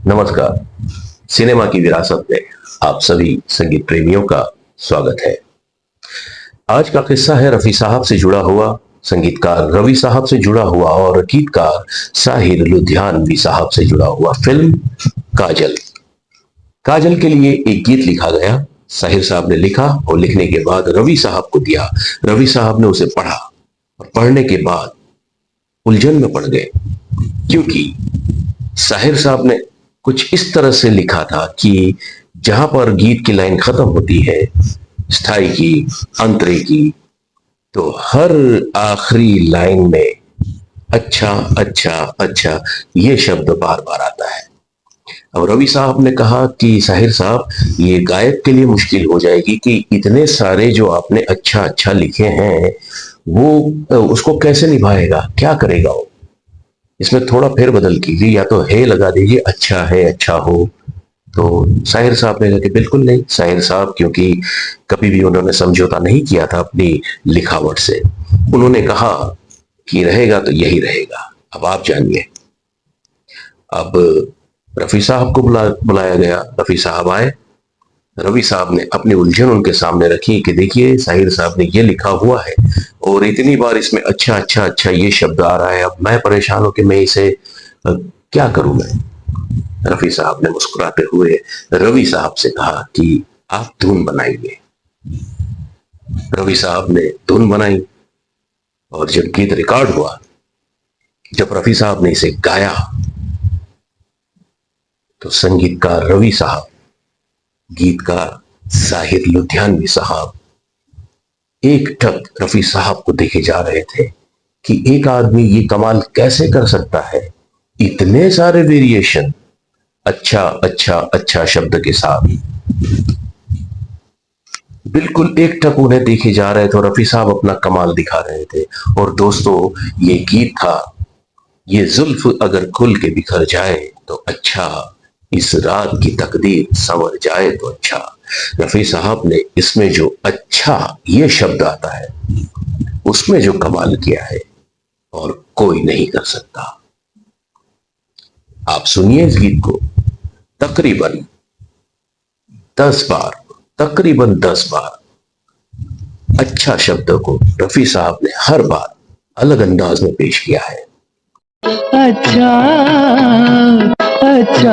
नमस्कार। सिनेमा की विरासत में आप सभी संगीत प्रेमियों का स्वागत है। आज का किस्सा है रफी साहब से जुड़ा हुआ, संगीतकार रवि साहब से जुड़ा हुआ और गीतकार साहिर लुधियानवी साहब से जुड़ा हुआ। फिल्म काजल। काजल के लिए एक गीत लिखा गया। साहिर साहब ने लिखा और लिखने के बाद रवि साहब को दिया। रवि साहब ने उसे पढ़ा और पढ़ने के बाद उलझन में पड़ गए, क्योंकि साहिर साहब ने कुछ इस तरह से लिखा था कि जहां पर गीत की लाइन खत्म होती है, स्थाई की, अंतरे की, तो हर आखिरी लाइन में अच्छा अच्छा अच्छा ये शब्द बार बार आता है। अब रवि साहब ने कहा कि साहिर साहब, ये गायक के लिए मुश्किल हो जाएगी कि इतने सारे जो आपने अच्छा अच्छा लिखे हैं वो उसको कैसे निभाएगा, क्या करेगा वो। इसमें थोड़ा फेरबदल कीजिए, या तो है लगा दीजिए, अच्छा है अच्छा हो। तो साहिर साहब ने कहा कि बिल्कुल नहीं। साहिर साहब क्योंकि कभी भी उन्होंने समझौता नहीं किया था अपनी लिखावट से, उन्होंने कहा कि रहेगा तो यही रहेगा। अब आप जानिए। अब रफी साहब को बुलाया गया। रफी साहब आए। रवि साहब ने अपनी उलझन उनके सामने रखी कि देखिए, साहिर साहब ने ये लिखा हुआ है और इतनी बार इसमें अच्छा अच्छा अच्छा ये शब्द आ रहा है। अब मैं परेशान हूं कि मैं इसे क्या करूं मैं। रफी साहब ने मुस्कुराते हुए रवि साहब से कहा कि आप धुन बनाइए। रवि साहब ने धुन बनाई और जब गीत रिकॉर्ड हुआ, जब रफी साहब ने इसे गाया, तो संगीतकार रवि साहब, गीतकार साहिर लुधियानवी साहब एक टक रफी साहब को देखे जा रहे थे कि एक आदमी ये कमाल कैसे कर सकता है, इतने सारे वेरिएशन अच्छा अच्छा अच्छा शब्द के साथ। बिल्कुल एक टक उन्हें देखे जा रहे थे और रफी साहब अपना कमाल दिखा रहे थे। और दोस्तों, ये गीत था, ये जुल्फ अगर खुल के बिखर जाए तो अच्छा, इस रात की तकदीर संवर जाए तो अच्छा। रफी साहब ने इसमें जो अच्छा ये शब्द आता है, उसमें जो कमाल किया है और कोई नहीं कर सकता। आप सुनिए इस गीत को। तकरीबन 10 बार, तकरीबन 10 बार अच्छा शब्द को रफी साहब ने हर बार अलग अंदाज में पेश किया है। अच्छा अच्छा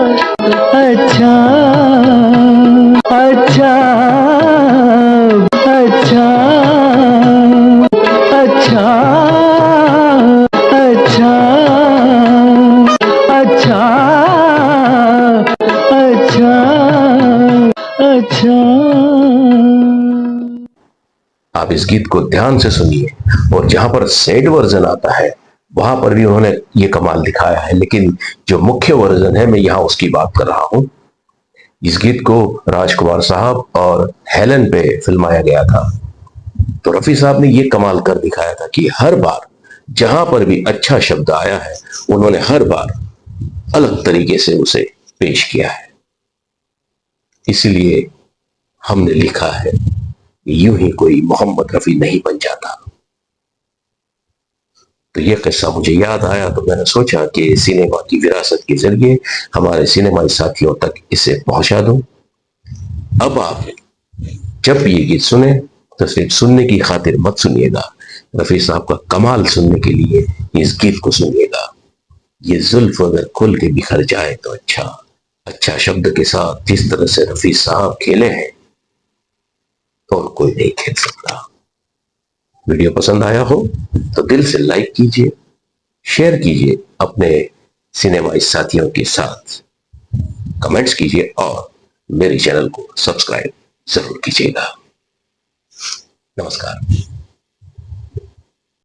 अच्छा अच्छा अच्छा अच्छा अच्छा अच्छा अच्छा अच्छा। आप इस गीत को ध्यान से सुनिए, और जहां पर सैड वर्जन आता है वहां पर भी उन्होंने ये कमाल दिखाया है, लेकिन जो मुख्य वर्जन है मैं यहां उसकी बात कर रहा हूं। इस गीत को राजकुमार साहब और हेलन पे फिल्माया गया था। तो रफी साहब ने ये कमाल कर दिखाया था कि हर बार जहां पर भी अच्छा शब्द आया है, उन्होंने हर बार अलग तरीके से उसे पेश किया है। इसलिए हमने लिखा है, यूं ही कोई मोहम्मद रफी नहीं बन जाता। तो यह किस्सा मुझे याद आया, तो मैंने सोचा कि सिनेमा की विरासत के जरिए हमारे सिनेमाई साथियों तक इसे पहुंचा दूं। अब आप जब ये गीत सुने तो सिर्फ सुनने की खातिर मत सुनिएगा, रफी साहब का कमाल सुनने के लिए इस गीत को सुनिएगा। ये जुल्फ अगर खुल के बिखर जाए तो अच्छा, अच्छा शब्द के साथ जिस तरह से रफी साहब खेले हैं, और कोई नहीं खेल सकता। वीडियो पसंद आया हो तो दिल से लाइक कीजिए, शेयर कीजिए अपने सिनेमाई साथियों के साथ, कमेंट्स कीजिए और मेरे चैनल को सब्सक्राइब जरूर कीजिएगा। नमस्कार।